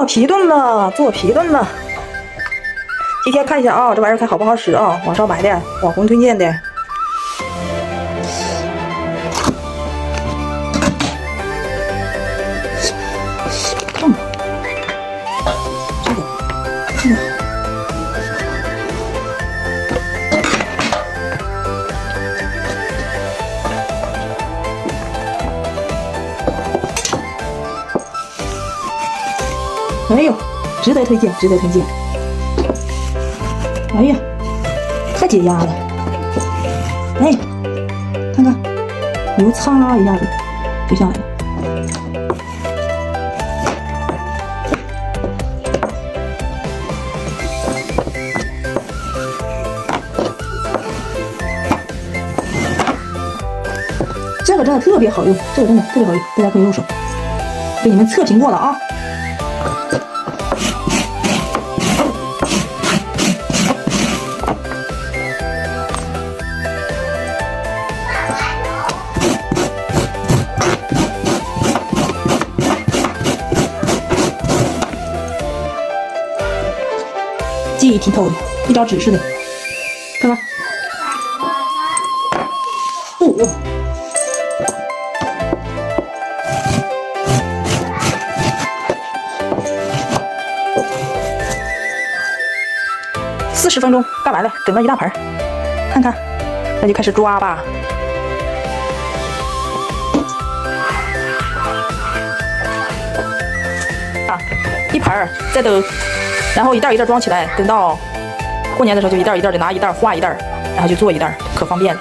做皮炖了，做皮炖了。提前看一下啊，这玩意儿看好不好使啊？网上买的，网红推荐的。烫吧，这个。哎呦，值得推荐，值得推荐。哎呀，太解压了！哎，看看，油擦一下子就下来了。这个真的特别好用，这个真的特别好用，大家可以入手。给你们测评过了啊。记忆挺透的，一张纸似的，看看。哦，40分钟干完了，整了一大盆，看看，那就开始抓吧。啊，一盆再等。然后一袋一袋装起来，等到过年的时候就一袋一袋的拿一袋画一袋，然后就做一袋，可方便了。